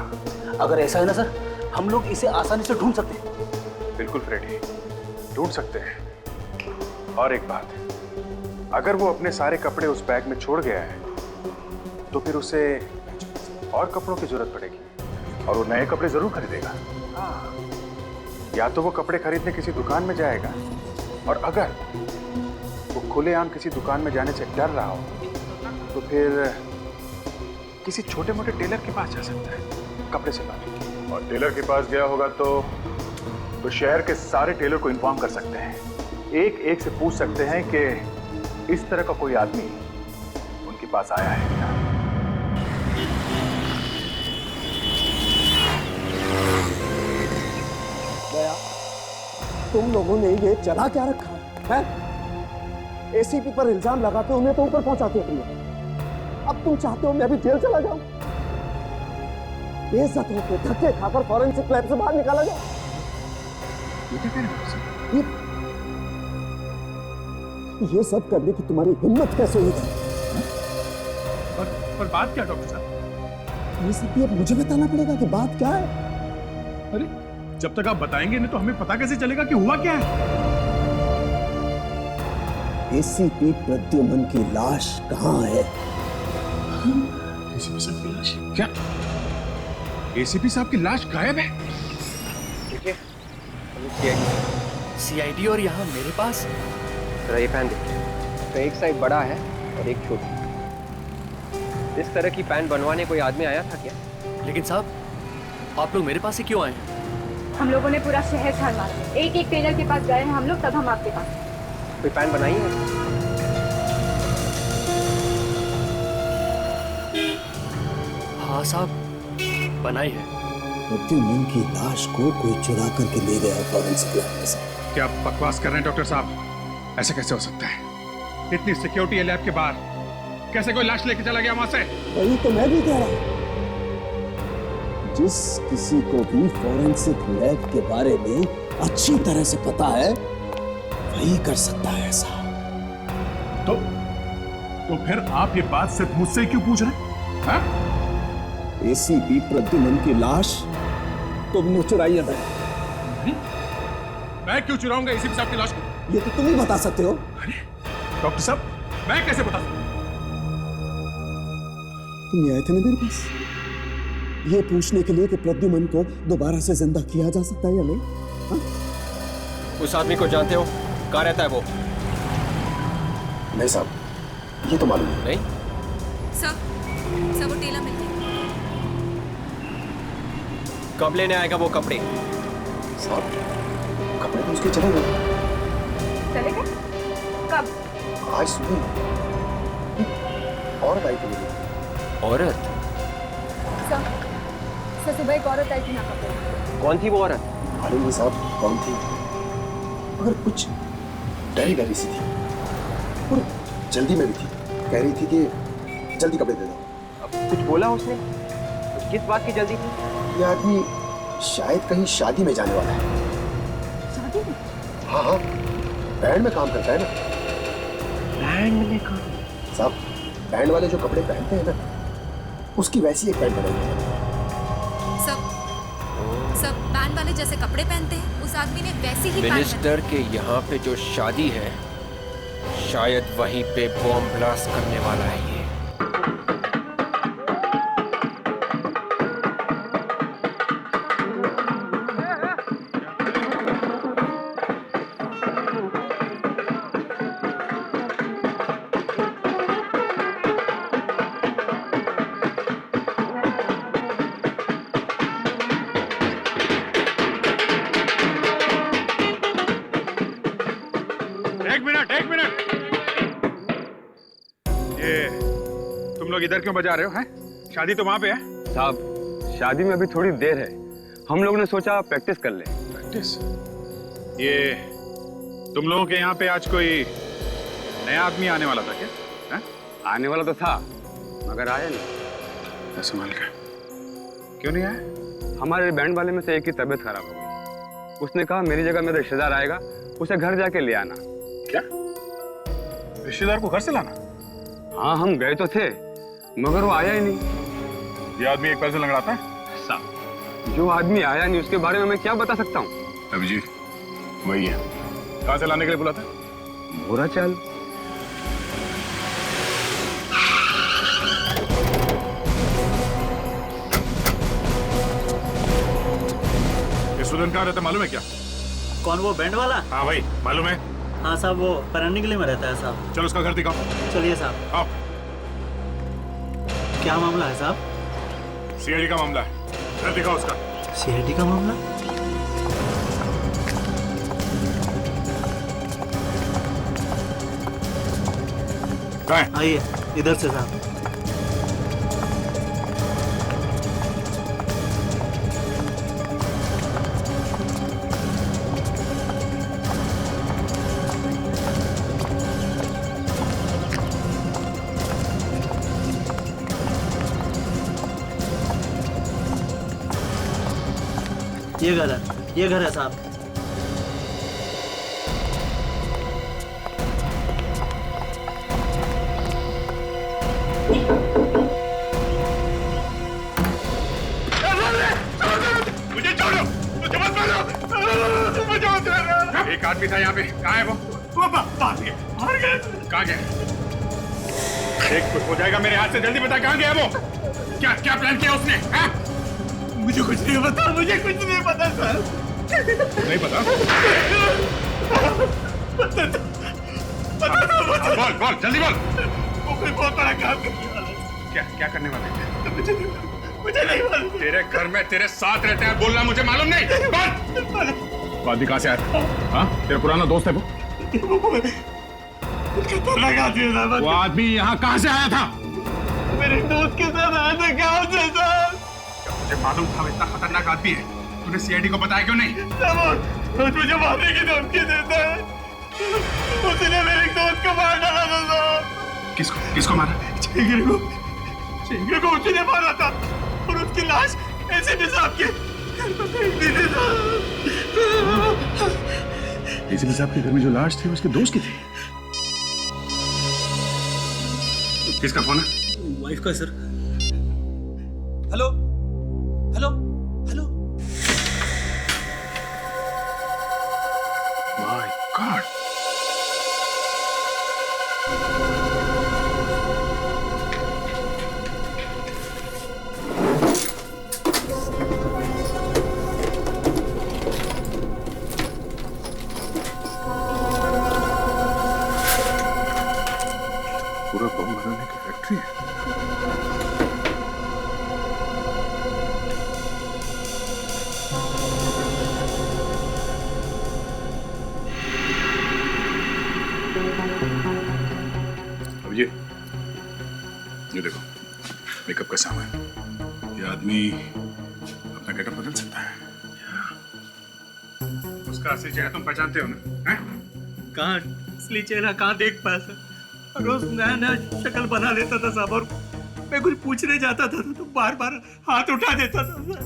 अगर ऐसा है ना सर, हम लोग इसे आसानी से ढूंढ सकते हैं। बिल्कुल फ्रेडी, ढूंढ सकते हैं। और एक बात, अगर वो अपने सारे कपड़े उस बैग में छोड़ गया है तो फिर उसे और कपड़ों की जरूरत पड़ेगी और वो नए कपड़े जरूर खरीदेगा। या तो वो कपड़े खरीदने किसी दुकान में जाएगा, और अगर वो खुलेआम किसी दुकान में जाने से डर रहा हो तो फिर किसी छोटे मोटे टेलर के पास जा सकता है कपड़े सिलवाने के। और टेलर के पास गया होगा तो शहर के सारे टेलर को इन्फॉर्म कर सकते हैं, एक एक से पूछ सकते हैं कि इस तरह का कोई आदमी उनके पास आया है क्या। तुम लोगों ने ये चला क्या रखा है? एसीपी पर इल्जाम लगाते हो, उन्हें तो ऊपर पहुंचाते हो तुम लोग। अब तुम चाहते हो मैं भी जेल चला जाऊं? बेइज्जत होकर धक्के खाकर फॉरेंसिक लैब से बाहर निकाला जाए? ये सब करने की तुम्हारी हिम्मत कैसे हुई थी? पर बात क्या डॉक्टर साहब? ये सब अब मुझे बताना पड़ेगा कि बात क्या है। अरे जब तक आप बताएंगे नहीं तो हमें पता कैसे चलेगा कि हुआ क्या है? एसीपी प्रद्युमन की लाश कहाँ है? एसीपी साहब की लाश? क्या एसीपी साहब की लाश गायब है? देखिए, सीआईडी और यहाँ मेरे पास। जरा ये पैन देखिए, तो एक साइड बड़ा है और एक छोटी। इस तरह की पैन बनवाने कोई आदमी आया था क्या? लेकिन साहब, आप लोग मेरे पास ही क्यों आए हैं? हम लोगों ने पूरा शहर छान मारा, एक एक टेलर के पास गए हैं हम लोग, तब हम आपके पास। कोई पैन बनाई है? हाँ साहब, बनाई है। प्रद्युमन की लाश को कोई चुरा करके ले गया फॉरेंसिक लैब में से। क्या आप बकवास कर रहे हैं डॉक्टर साहब? ऐसा कैसे हो सकता है? इतनी सिक्योरिटी है लैब के बाहर, कैसे कोई लाश लेके चला गया वहां से? वही तो मैं भी कह रहा हूं। जिस किसी को भी फॉरेंसिक लैब के बारे में अच्छी तरह से पता है वही कर सकता है ऐसा। तो फिर आप ये बात सिर्फ मुझसे क्यों पूछ रहे हैं? एसीपी प्रद्युमन की लाश तुमने चुराई है। मैं क्यों चुराऊंगा एसीपी साहब की लाश को? ये तो तुम ही बता सकते हो। अरे डॉक्टर साहब, मैं कैसे बता सकता? तुम आए थे ना मेरे पास ये पूछने के लिए कि प्रद्युमन को दोबारा से जिंदा किया जा सकता है या नहीं? हा? उस आदमी को जानते हो? कहाँ रहता है वो? नहीं साहब, ये तो मालूम नहीं। सब वो टेलर मिल गया। कब लेने आएगा वो कपड़े? साहब, कपड़े तो उसके चले गए। चले गए? कब? आज सुबह औरत आई थी। औरत? सर सुबह एक औरत आई थी यहाँ कपड़े। कौन थी वो औरत? मालूम नहीं साहब कौन थी, मगर कुछ डरी डरी सी थी और जल्दी में भी थी। कह रही थी कि जल्दी कपड़े दे दो। अब कुछ बोला उसने? किस बात की जल्दी थी? ये आदमी शायद कहीं शादी में जाने वाला है। शादी में? हाँ हाँ, बैंड में काम करता है ना। बैंड में काम? साहब, बैंड वाले जो कपड़े पहनते हैं ना, उसकी वैसी एक पैंट बनाई है। सब बैंड वाले जैसे कपड़े पहनते हैं, उस आदमी ने वैसी ही मिनिस्टर के यहाँ पे जो शादी है, शायद वहीं पे बॉम्ब ब्लास्ट करने वाला है ये। एक मिनट। ये तुम लोग इधर क्यों बजा रहे हो? हैं? शादी तो वहां पे है। साहब, शादी में अभी थोड़ी देर है हम लोग ने सोचा प्रैक्टिस कर ले। प्रैक्टिस? ये तुम लोगों के यहाँ पे आज कोई नया आदमी आने वाला था क्या? है? आने वाला तो था मगर आया नहीं। संभाल के क्यों नहीं आया? हमारे बैंड वाले में से एक की तबीयत खराब हो गई। उसने कहा मेरी जगह मेरा रिश्तेदार आएगा, उसे घर जाके ले आना। क्या? रिश्तेदार को घर से लाना? हाँ, हम गए तो थे मगर वो आया ही नहीं। ये आदमी एक पैर से लंगड़ाता है? जो आदमी आया नहीं उसके बारे में मैं क्या बता सकता हूँ? अभिजीत वही है। कहाँ से लाने के लिए बुलाता? बुरा चाल। स्टूडेंट कहाँ रहता मालूम है क्या? कौन, वो बैंड वाला? हाँ भाई मालूम है। हाँ साहब, वो परनिकली में रहता है साहब। चलो उसका घर दिखाओ। चलिए साहब। आओ। क्या मामला है साहब? सीआईडी का मामला है, घर दिखाओ उसका। सीआईडी का मामला? आइए इधर से साहब। ये घर है साहब। मुझे छोड़ो, मुझे मत मारो, मुझे मत मारो। एक आदमी था यहाँ पे, कहाँ है वो? भाग गया। कहाँ गया? एक कुछ हो जाएगा मेरे हाथ से, जल्दी बता कहाँ गया वो? क्या क्या प्लान किया उसने? हाँ? मुझे कुछ नहीं पता, मुझे कुछ नहीं पता सर। नहीं पता? बोल बोल जल्दी बोल। वो कोई बहुत बड़ा काम करने वाला है। क्या क्या करने वाले थे? मुझे नहीं मालूम। तेरे घर में तेरे साथ रहते हैं, बोलना मुझे मालूम नहीं। बोल। वो आदमी कहाँ से आया था? हाँ, तेरा पुराना दोस्त है वो? वो आदमी यहाँ कहाँ से आया था? मेरे दोस्त के साथ आया था गाँव से सर। मुझे मालूम था इतना खतरनाक आदमी है, तूने सीआईडी को बताया क्यों नहीं? मुझे मारने की धमकी देता है। उसने मेरे दोस्त को मार डाला था सर। किसको मारा? चेंगरे को उसने मारा था और उसकी लाश एसीपी साहब के एसीपी साहब के घर में जो लाश थी उसके दोस्त की थी। किसका फोन है? वाइफ का sir. Hello hello hello. My God. पूरा बम बनाने की फैक्ट्री है। अब ये देखो मेकअप का सामान। ये आदमी अपना गेटअप बदल सकता है। उसका असली चेहरा तुम पहचानते हो ना? हैं? कहाँ असली चेहरा कहाँ देख पाया सर? रोज नया नया शक्ल बना लेता था साहब, और मैं कुछ पूछने जाता था तो बार बार हाथ उठा देता था सर।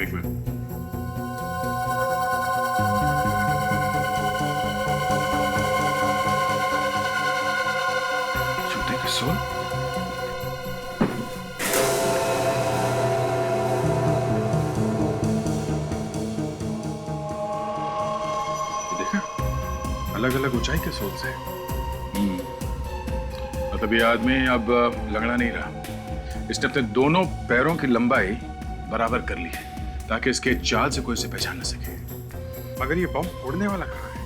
एक मिनट। जूते की सोल? देखा, अलग अलग ऊंचाई के सोल्स है। मतलब ये आदमी अब लंगड़ा नहीं रहा। इसने अपने दोनों पैरों की लंबाई बराबर कर ली है ताकि इसके चाल से कोई इसे पहचान न सके। मगर ये बम उड़ने वाला कहाँ है?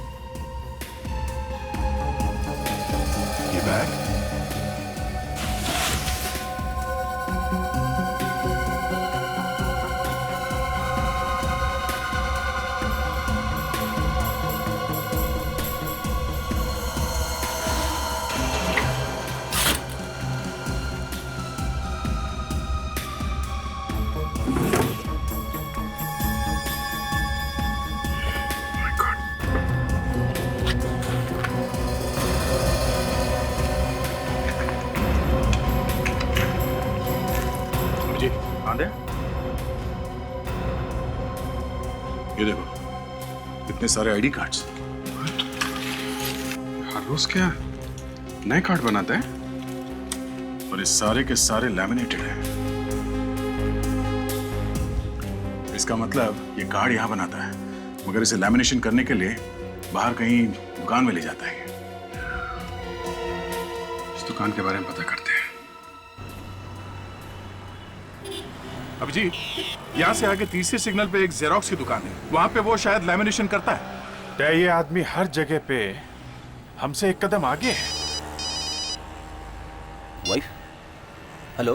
ये बैग? हाँ दे। ये देखो, इतने सारे आईडी कार्ड्स। हर रोज क्या नए कार्ड बनाते हैं? और ये सारे के सारे लैमिनेटेड हैं। इसका मतलब ये कार्ड यहां बनाता है, मगर इसे लैमिनेशन करने के लिए बाहर कहीं दुकान में ले जाता है। इस दुकान के बारे में पता करते हैं। अभिजीत, यहाँ से आगे तीसरे सिग्नल पे एक जेरोक्स की दुकान है, वहां पे वो शायद लैमिनेशन करता है। क्या ये आदमी हर जगह पे हमसे एक कदम आगे है? वाइफ, हेलो,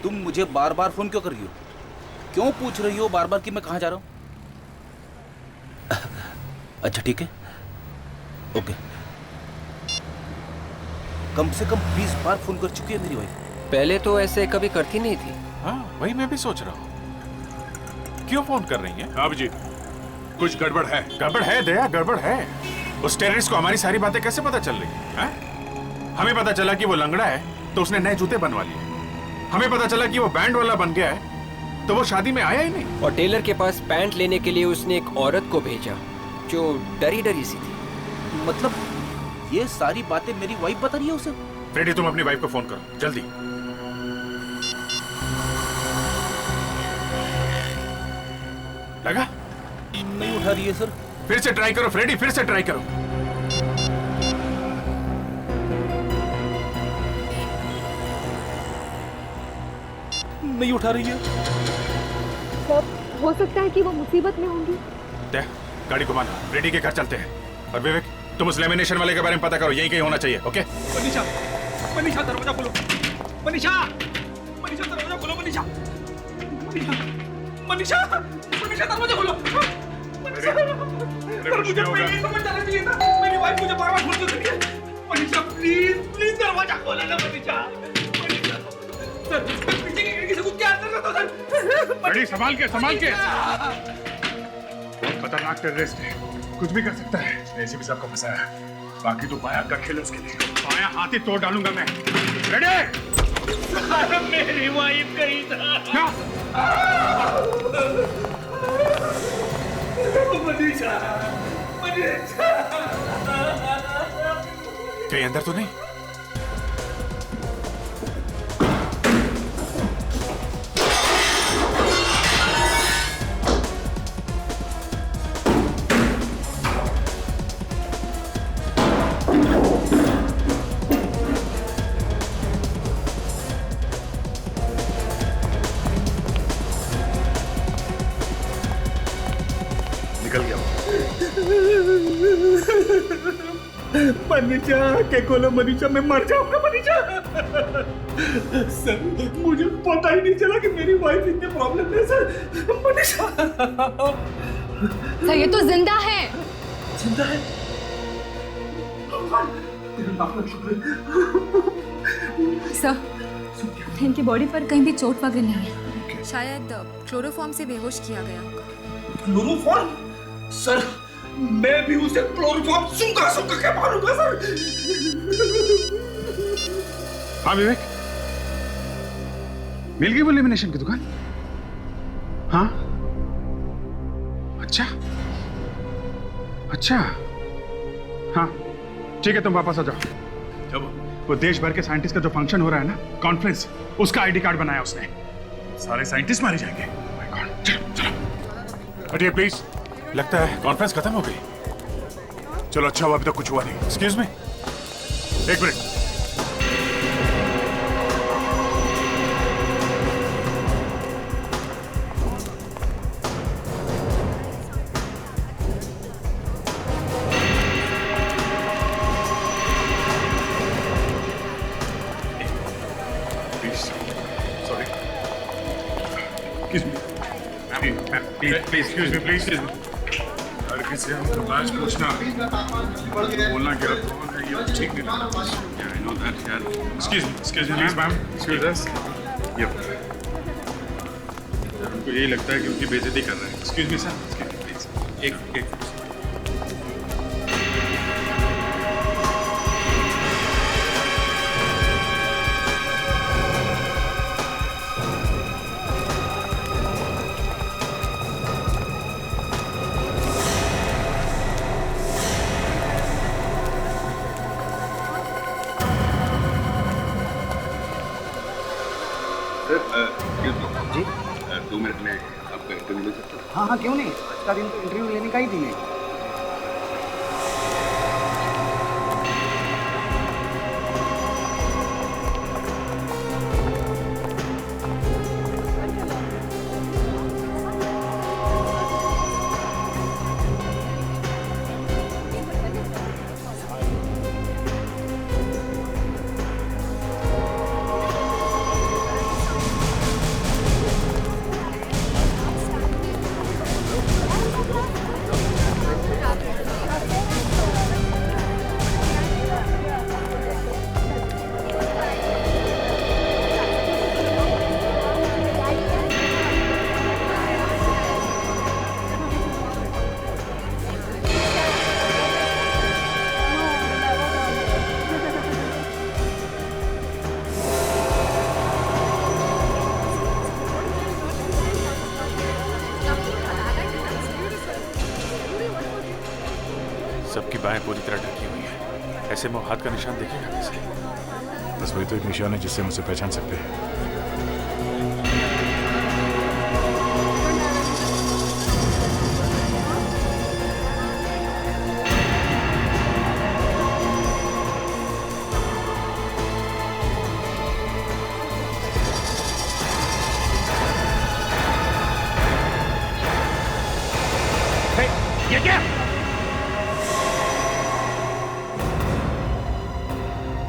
तुम मुझे बार बार फोन क्यों कर रही हो? क्यों पूछ रही हो बार बार कि मैं कहाँ जा रहा हूँ? अच्छा ठीक है, ओके। कम से कम 20 बार फोन कर चुकी है मेरी वाइफ। पहले तो ऐसे कभी करती नहीं थी। हाँ, वही मैं भी सोच रहा हूँ, क्यों फोन कर रही है? अभिजीत, कुछ गड़बड़ है। गड़बड़ है दया, गड़बड़ है। उस टेररिस्ट को हमारी सारी बातें कैसे पता चल रही है? हमें पता चला कि वो लंगड़ा है तो उसने नए जूते बनवा लिए। हमें पता चला कि वो बैंड वाला बन गया है तो वो शादी में आया ही नहीं। और टेलर के पास पैंट लेने के लिए उसने एक औरत को भेजा जो डरी डरी सी थी। मतलब ये सारी बातें मेरी वाइफ बता रही है उसे? फ्रेडी, तुम अपनी वाइफ को फोन करो जल्दी। लगा? नहीं उठा रही है सर। फिर से ट्राई करो फ्रेडी, फिर से ट्राई करो। नहीं उठा रही है। सर, हो सकता है कि वो मुसीबत में होंगी। गाड़ी घुमाना, फ्रेडी के घर चलते हैं। और विवेक, तुम उस लेमिनेशन वाले के बारे में पता करो, यही कहीं होना चाहिए। ओके? मनीषा, मनीषा दरवाजा खोलो। मनीषा, मनीषा दरवाजा खोलो। मनीषा, मनीषा, मनीषा, मनीषा दरवाजा खोलो। मनीषा, मुझे पहले ही समझ जाना चाहिए था। मेरी वाइफ मुझे बार-बार फोन क्यों करती है? मनीषा प्लीज, प्लीज दरवाजा खोलो ना मनीषा। मनीषा, सर, पीछे की खिड़की से कूद के अंदर कर दो सर। बड़ी संभाल के, संभाल के। बहुत खतरनाक टेररिस्ट है, कुछ भी कर सकता है। एसीपी साहब को फंसाया है, बाकी तो बाया का खेल उसके लिए। बाया हाथ ही तोड़ डालूंगा मैं। रेडी? मेरी वाइफ गई था। क्या? मनीषा, मनीषा। कहीं अंदर तो नहीं? मनीषा के खोलो मनीषा, मैं मर जाऊंगा मनीषा। सर, मुझे पता ही नहीं चला कि मेरी वाइफ इतने प्रॉब्लम है सर। मनीषा, सर ये तो जिंदा है। जिंदा है? सर, इनकी बॉडी पर कहीं भी चोट वगैरह नहीं है। शायद क्लोरोफॉर्म से बेहोश किया गया होगा। क्लोरोफॉर्म? सर, मैं भी उसे क्लोरोफॉर्म सूंघा सूंघा के मारूंगा सर। हाँ विवेक, मिल गई वो लेमिनेशन की दुकान? हाँ, अच्छा अच्छा, हाँ ठीक है, तुम वापस आ जाओ। जब वो देश भर के साइंटिस्ट का जो फंक्शन हो रहा है ना, कॉन्फ्रेंस, उसका आईडी कार्ड बनाया उसने। सारे साइंटिस्ट मारे जाएंगे। माय गॉड, चलो चलो। हटिए प्लीज, लगता है कॉन्फ्रेंस खत्म हो गई। चलो अच्छा हुआ अभी तक कुछ हुआ नहीं। एक्सक्यूज मी, एक मिनट। Excuse me, please. हर किसी से लास्ट पूछना, बोलना क्या कौन है ये ठीक नहीं लगता। Yeah, I know that, यार। Excuse me, please, ma'am. Excuse us. Yep. उनको यही लगता है कि उनकी बेइज्जती कर रहे हैं। Excuse me, sir. Excuse me, please. एक जी 2 मिनट में आपका इंटरव्यू ले सकते हो? हाँ हाँ, क्यों नहीं, आज का दिन तो इंटरव्यू लेने का ही दिन है। सबकी बाहें पूरी तरह ढकी हुई है, ऐसे में हाथ का निशान देखेगा कैसे? बस वही तो एक निशान है जिससे हम उसे पहचान सकते हैं। ये क्या?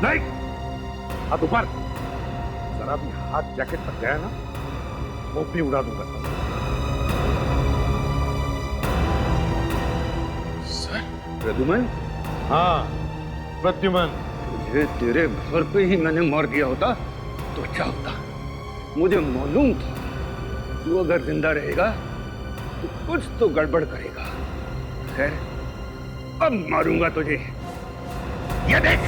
नहीं, हाथ ऊपर। जरा भी हाथ जैकेट तक गया ना, वो भी उड़ा दूंगा। सर प्रद्युमन? हाँ प्रद्युमन। तुझे तेरे घर पे ही मैंने मार दिया होता तो अच्छा होता। मुझे मालूम था तू अगर जिंदा रहेगा तो कुछ तो गड़बड़ करेगा। खैर, अब मारूंगा तुझे। ये देख।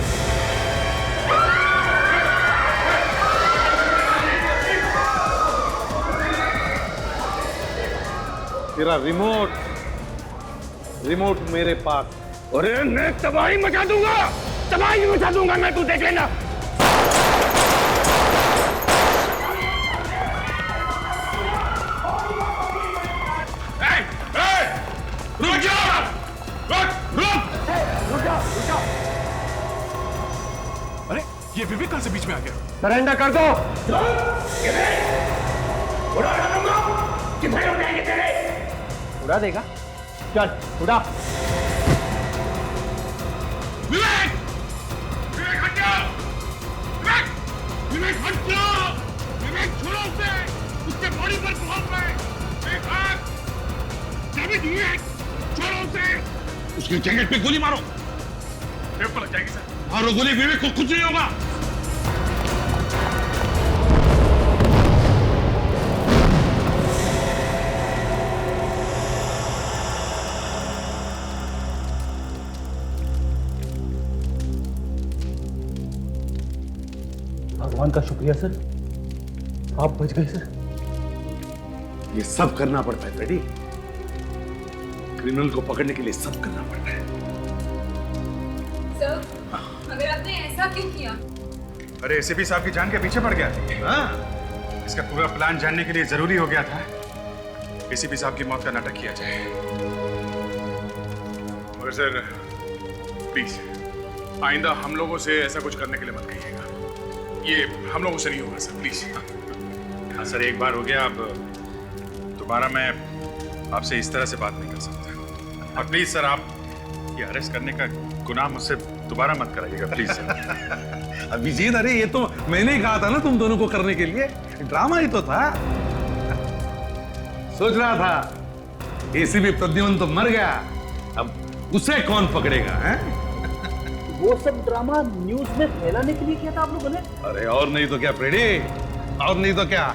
तेरा रिमोट मेरे पास। अरे मैं तबाही मचा दूंगा, तबाही मचा दूंगा मैं, तू देख लेना। रुक जाओ! रुक जाओ! अरे ये विवेक कल से बीच में आ गया। सरेंडर कर दो। उड़ा दूंगा। कितने उड़ाएंगे तेरे? उड़ा देगा? चल उड़ा। विवेक! विवेक हट जाओ! विवेक हट जाओ! विवेक छोड़ो उसे! उसके बॉडी पर पहुंच गए! विवेक! विवेक! छोड़ो उसे! उसके जैकेट पे गोली मारो! विवेक को लग जाएगी सर। मारो गोली, विवेक को कुछ नहीं होगा। भगवान का शुक्रिया सर, आप बच गए सर। ये सब करना पड़ता है फ्रेडी। क्रिमिनल को पकड़ने के लिए सब करना पड़ता है। सर, मगर आपने ऐसा क्यों किया? अरे एसीपी साहब की जान के पीछे पड़ गया था। हाँ? इसका पूरा प्लान जानने के लिए जरूरी हो गया था एसीपी साहब की मौत का नाटक किया जाए। मगर सर प्लीज आइंदा हम लोगों से ऐसा कुछ करने के लिए मत कहिएगा। ये हम लोगों से नहीं होगा सर, प्लीज। हाँ सर, एक बार हो गया, अब दोबारा मैं आपसे इस तरह से बात नहीं कर सकता। और प्लीज सर, आप ये अरेस्ट करने का गुनाह मुझसे दोबारा मत कराइएगा, प्लीज सर। अभिजीत, अरे ये तो मैंने ही कहा था ना तुम दोनों को करने के लिए। ड्रामा ही तो था। सोच रहा था एसीपी प्रद्युमन तो मर गया, अब उसे कौन पकड़ेगा? हैं? वो सब ड्रामा न्यूज में फैलाने के लिए किया था आप लोगों ने? अरे और नहीं तो क्या फ्रेडी, और नहीं तो क्या।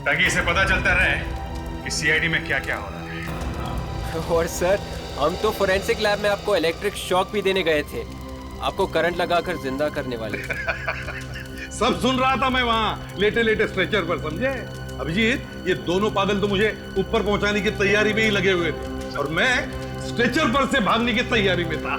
ताकि इसे पता चलता रहे कि सीआईडी में क्या क्या हो रहा है। और सर, हम तो फोरेंसिक लैब में आपको इलेक्ट्रिक शॉक भी देने गए थे, आपको करंट लगाकर जिंदा करने वाले। सब सुन रहा था मैं वहां लेटे लेटे स्ट्रेचर पर, समझे? अभिजीत, ये दोनों पागल तो मुझे ऊपर पहुंचाने की तैयारी में ही लगे हुए थे और मैं स्ट्रेचर पर से भागने की तैयारी में था।